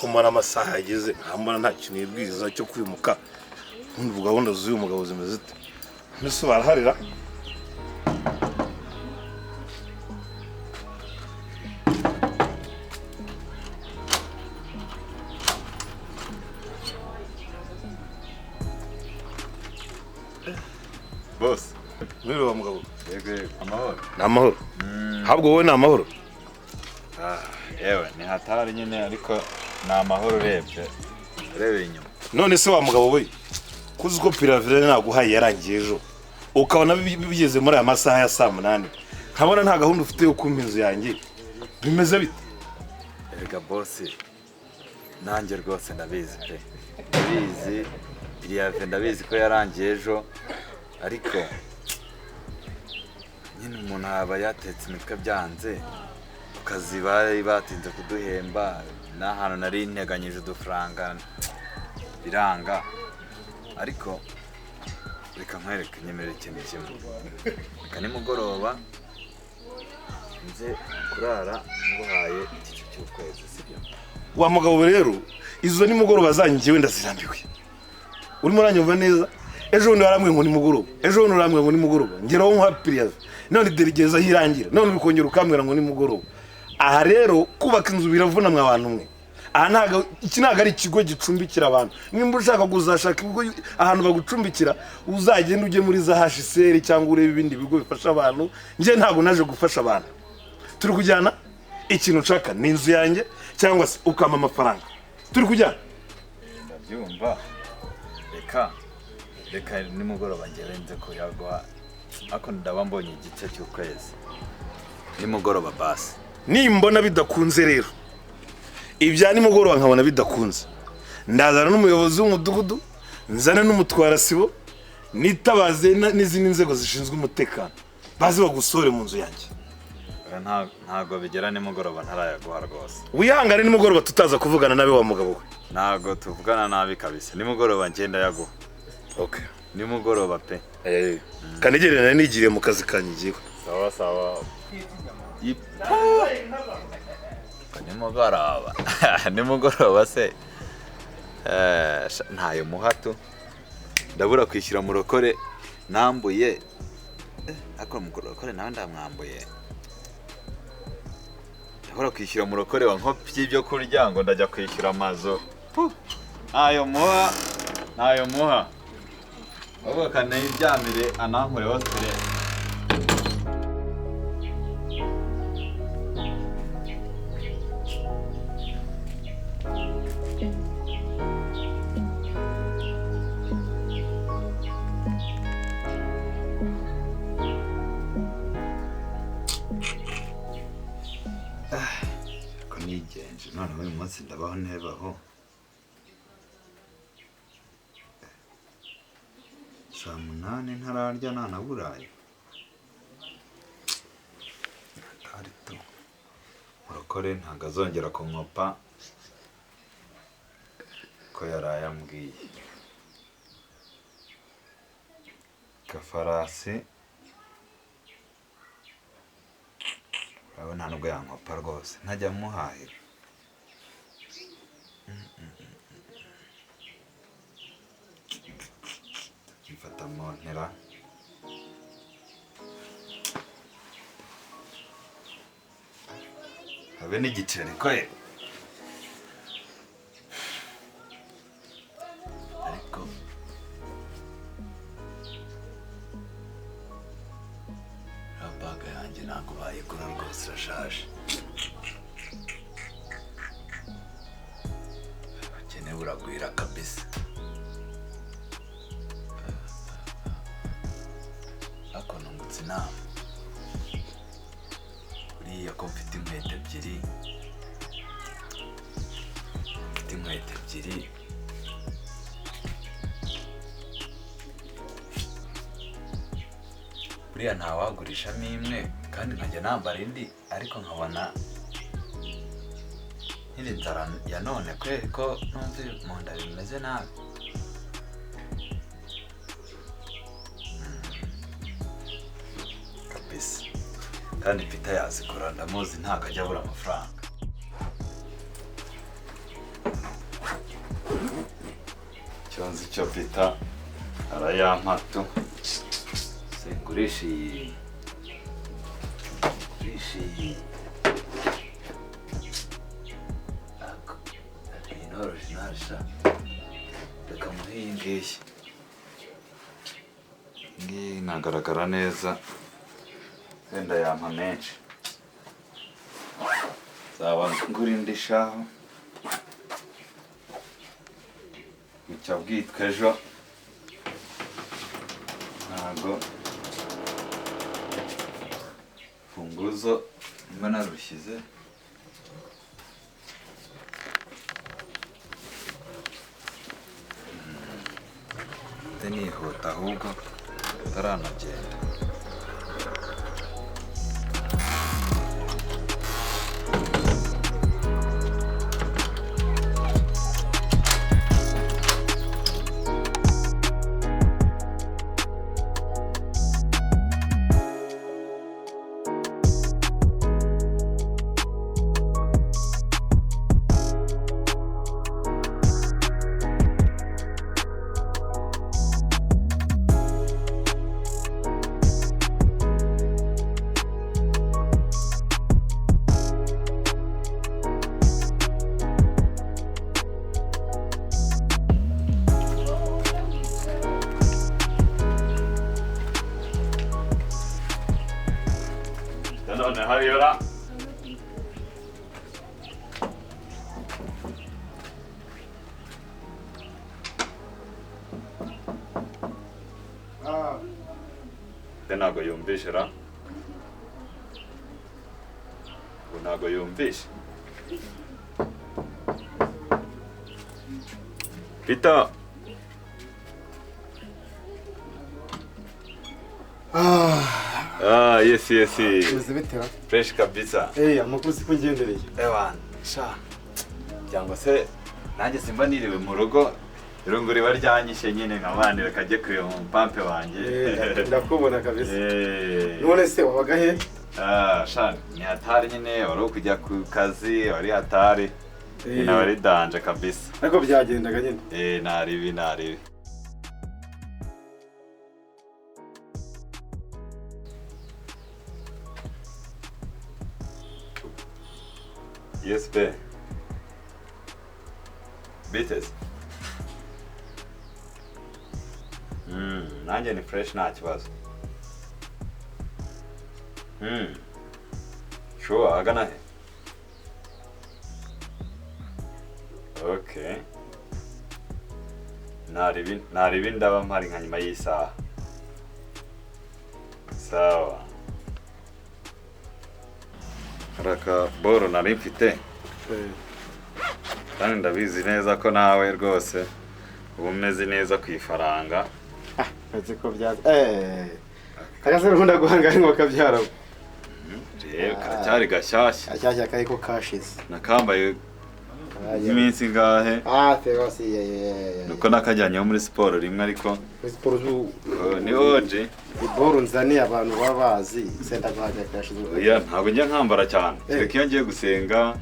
kumara amasaha yageze nkambona nta kintu yibwiriza cyo kwimuka ubu gahunda z'uyu mugabo zimeze zite mbese baraharira boss mwiriwe wa mugabo yego amahoro namahoro habwo wowe namahoro yewe ni hatari nyine ariko na amahoro urebye urebe inyuma none se wa mugabo we kuzi ko piravire naguhaye yarangiye ejo ukabona bigeze muri aya masaha ya saa 8 nkabona nta gahunda ufite yo kumpa inzu yanjye bimeze bite erega boss nanjye rwose ndabizi pe ndabizi iriya ndabizi ko yarangiye ejo ariko nyine umuntu aba yatetse imitwe byanze akazi bari batinze kuduhemba n'ahantu nari nteganyije udufaranga biranga ariko reka nkwereke nyemerera ikintu kimwe reka nimugoroba nze kurara nguhaye iki cy'ukwezi sibyo wa mugabo rero izo nimugoroba zanjye wenda zirambiwe urimo uranyumva neza ejo bundi waramwe ngo nimugoroba ejo bundi waramwe ngo nimugoroba ngeraho nka piriyazi none derigeza hirangira none bikongera ukambwira ngo nimugoroba aha rero kubaka inzu biravuna mwa abantu mwe aha ntago iki ntago ari ikigo gicumbikira abantu nimba ushaka kuzashaka ibigo ahantu bagucumbikira uzagenda ujye muri za HCR cyangwa urebe ibindi bigo bifasha abantu nje ntago naje gufasha abantu turi kujyana ikintu nshaka ni inzu yanjye cyangwa se ukama amafaranga turi kujyana ndabyumva reka nimugoroba ngere nze kuyaguha ako ndaba mbonye igice cy'ukwezi nimugoroba basi nimbona bidakunze rero ibya nimugoroba nkabona bidakunze ndazana n'umuyobozi w'umudugudu nzana n'umutwara sibo nitabaze n'izindi nzego zishinzwe umutekano bazi bagusore mu nzu yanjye ntago bigera nimugoroba ntarayaguha rwose wihangane nimugoroba tutaza kuvugana nabe wa mugabo we ntago tuvugana nabi kabisa nimugoroba ngenda yaguha okay nimugoroba pe kanegerera nigiriye mu kazi kanyigiwe sawa nimugoroba se ntayo muhato ndabura kwishyura murokore nambuye akora murokore nawe ndamwambuye ndabura kwishyura murokore wa nkopyi ibyo kurya ngo ndajya kwishyura amazo ntayo muha ahubwo kanayiryamire anankureho sire nigenje none uyu munsi ndabaho ntebaho saa 8 ntararya nanaburaye tarito murokore ntago azongera kunkopa ko yaraye ambwiye Gafarasi urabona nubwo yankopa rwose ntajya muhahira mfata montera habe n'igiceri ko ariko rabaga yanjye ntabwo bayigura rwose irashaje ubukene buragwira kabisa ako nungutse inama buriya ko mfite inkweto ebyiri buriya ntawagurishamo imwe kandi nkajya nambara indi ariko nkabona nkiri nzara ya none kubera ko numva mu nda bimeze nabi kabisa kandi mfite yazikora ndamuzi ntabwo ajya abura amafaranga Cyonzi cyo bita arayampato. Sengurishi. Rishi. Ako. Ni original sha. Reka muhingiye. Ngi nagaragara neza. Wenda yampa menshi. Zaba ngurindishaho. Icyo bwitwa ejo ntago funguzo mba narushyize nihuta ahubwo ataranagenda. none hariya ntabwo yumvishe ra ntabwo yumvishe Peter yes fresh kabisa amakuru siko ngendereye ewan sha cyangwa se nanjye simba niriwe mu rugo irungu riba ryanyishe nyine nkabanira kajye kureba mu pampe wanjye ndakubona kabisa none se wabaga he sha ni hatari nyine wari kujya ku kazi wari hatari na wari danje kabisa ariko byagendaga nyine naribi Yes, be. Bites. Nanjye ni fresh nta kibazo. Sure, agana he. Okay. Naribi ndaba mpari nka nyuma y'isaha. Sawa. Raka boro nari mfite kandi ndabizi neza ko nawe rwose uba umeze neza ku ifaranga kazi ko byaza kagase runda guhangana ngo kabyara karacyari gashyashya ashyashya kari ko kashize nakambaye iminsi ngahe terose nuko nakajyanye muri siporo rimwe ariko siporo ni oje iboro nzani abantu babazi senda guhaga kashize ntabwo njya nkambara cyane reka iyo ngiye gusenga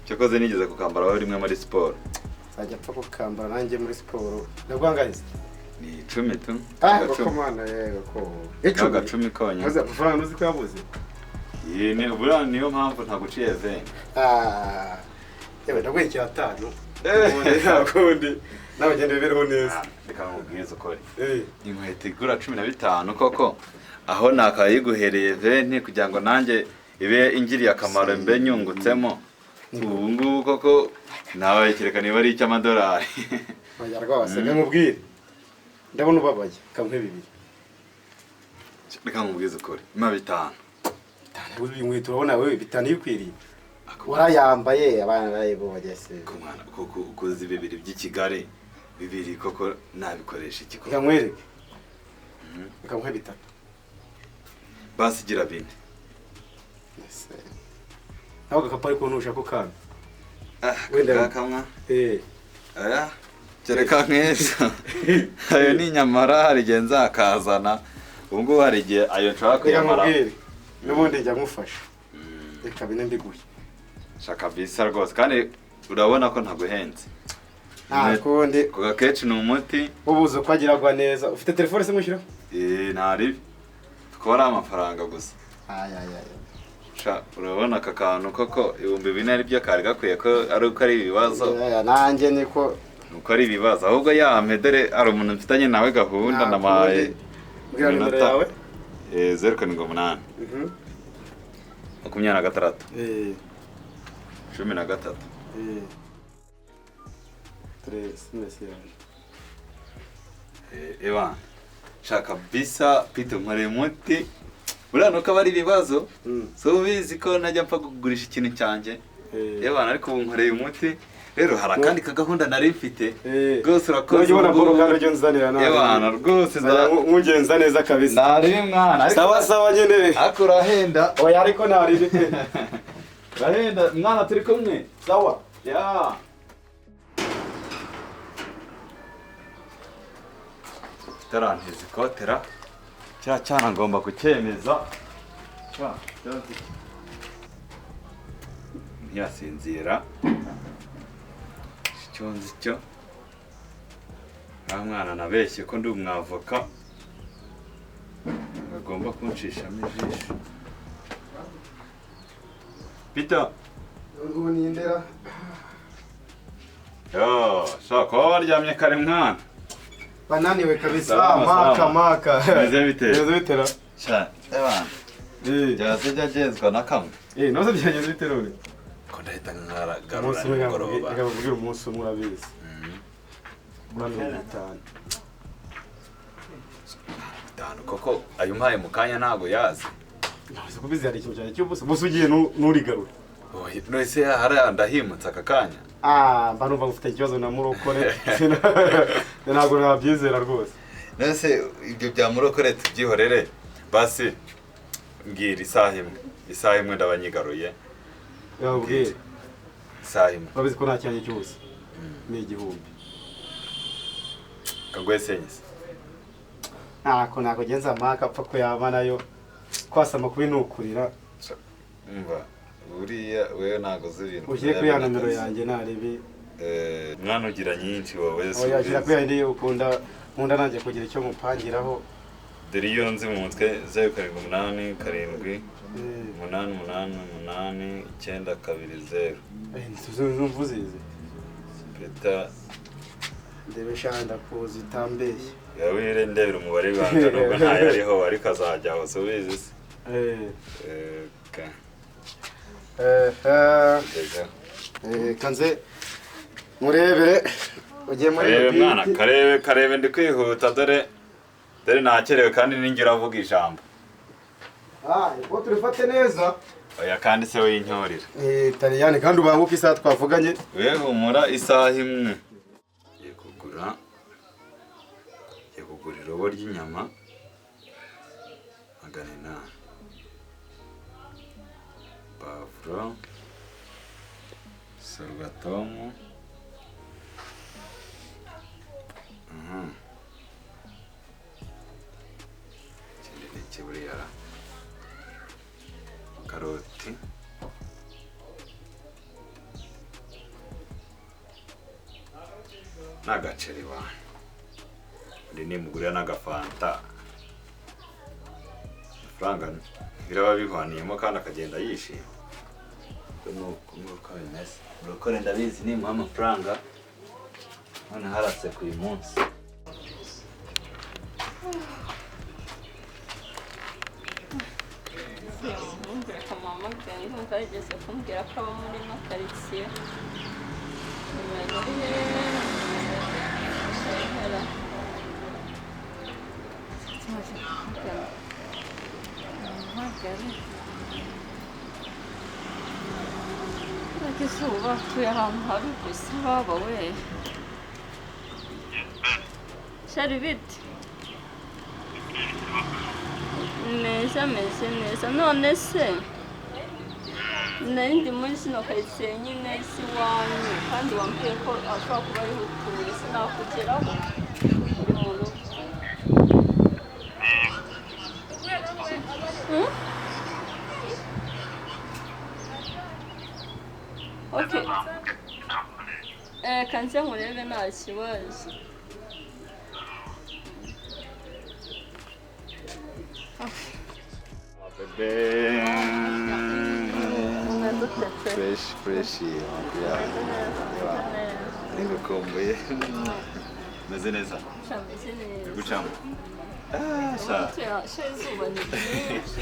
cyakoze nigeze kukambara rimwe muri siporo sajya pfa kukambara nanjye muri siporo ndagwangariza ni 10 tu komana yego ko 10 konye maze amafaranga uzi ko yabuze ni ubura niyo mpamvu ntaguciye vene yewe ndagwekira 5 nakundi nabagende bereho neza reka nkubwize ukuri inkweto igura 15 koko aho nakayiguhereye vene kugira ngo nanjye ibe ingiriye akamaro mbe nyungutsemo ubu ngubu koko nawe kereka niba ari $100 oya rwose nkubwire ndabona ubabaye kamwe bibiri reka nkubwize ukuri ma 5 uzi inkweto urabona wewe 5 yikwiriye warayambaye abana bayibo bagese ko mwana koko ukoze bibiri by'ikigare bibiri koko nabikoresha iki koko kamwereke kamwe 5 basi gira bindi nawe gakapari ko ntushaka ukana wenda kamwa kereka nkeza ayo ni nyamara hari genza akazana ubwo hari igihe ayo nshaka kuyamara n'ubundi njya ngufasha reka bine mbiguye shaka bisa rwose kandi urabona ko ntaguhenze nta kundi Coca Ketch ni umuti ubuze uko agiragwa neza. Ufite telefone se mushyira? ntari twara amafaranga gusa Ay. sha urabona aka kantu koko 2000 ari byo kari gakwiye ko ari ibibazo nanjye niko nuko ari ibibazo ahubwo yampedere ari umuntu mfitanye nawe gahunda namaye bwira nimero yawe 078 26 13 Ewa shaka bisa pito nkore muti urano ko bari ibibazo so bizi ko najya mpfa kugurisha ikintu cyanjye ewa ariko ubu nkoreye umuti rero hari akandi kagahunda nari mfite rwose urakoze ubona Paul kandi ryo nzanira nawe ewa rwose nkugenza neza kabisa nari mwana sawa nyene akora henda oya ariko nari bite rahenda mwana turi kumwe sawa ya tarantizi kotera cyana ngomba kucyemeza ntiyasinzira icyonzi cyo nta mwana nabeshye ko ndi umwavoka agomba kunshishamo ijisho Peter ngo nindera shaka waryamye kare mwana bananiwe kabisa maka meze bitera sha ebana jaze jagezwa nakamwe noze byageze biterone ko ndahita nkaragarura nimugoroba reka bavugira umunsi umwe urabizi bitanu koko ayo mpaye mu kanya ntago yazi ntabwo kubizi hari ikintu cyane cy'ubusa gusa ugiye nurigarura nose hari ndahimutse aka kanya mba numva ufite ikibazo na murokore ntabwo nabyizera rwose nose ibyo bya murokore tubyihorere basi mbwira isaha imwe ndabanyigaruye yabwira isaha imwe babizi ko nta cyanjye cyose ni igihumbi kaguhe senyise ntabwo genza amaka apfa ko yaba nayo kwasama kubinukurira umva buriya wewe ntago zibintu ushyire kuri ya nomero yanjye naribi mwana ugira nyinshi wowe oya shyira kuri yandi ukunda nanjye kugira icyo mupangiraho dore iyo nzi mu mutwe 0787 7 888 920 ntuzumvuzize Peter ndebe shanda kuzi tambeshye yawire ndebera umubare w'ibanga nubwo ntayo ariho ariko azajya aho subizi se kanze murebere ugiye muri mwana karebe ndi kwihuta dore nakerewe kandi ningira avuga ijambo ko turifate neza oya kandi se w'inyorira Taliyani kandi ubanguka isaha twavuganye we humura isaha imwe ye kugura irobo ry'inyama 800 pavuro sorghum buriya karoti n'agaceri bana ndi nimugurira n'agafanta amafaranga biraba bihwaniyemo kandi akagenda yishima nuko bimeze urokore ndabizi nimuha amafaranga none harase ku uyu munsi Bageze kumbwira ko aba muri ino karitsiye izuba tuye ahantu habi gusa baba we shari bite meze neza none se nari ndi muri sino karitsiye nyine isi wanyu kandi wambwiye ko ashobora kuba ariho utuye sinakugeraho uri mu rugo okay kanze nkurebe nta kibazo. Bebe. Umeze ute? Fresh ya. Ningukumbuye. Meze neza. Shameze neza. Gucamo. Sha izuba ni ryinshi.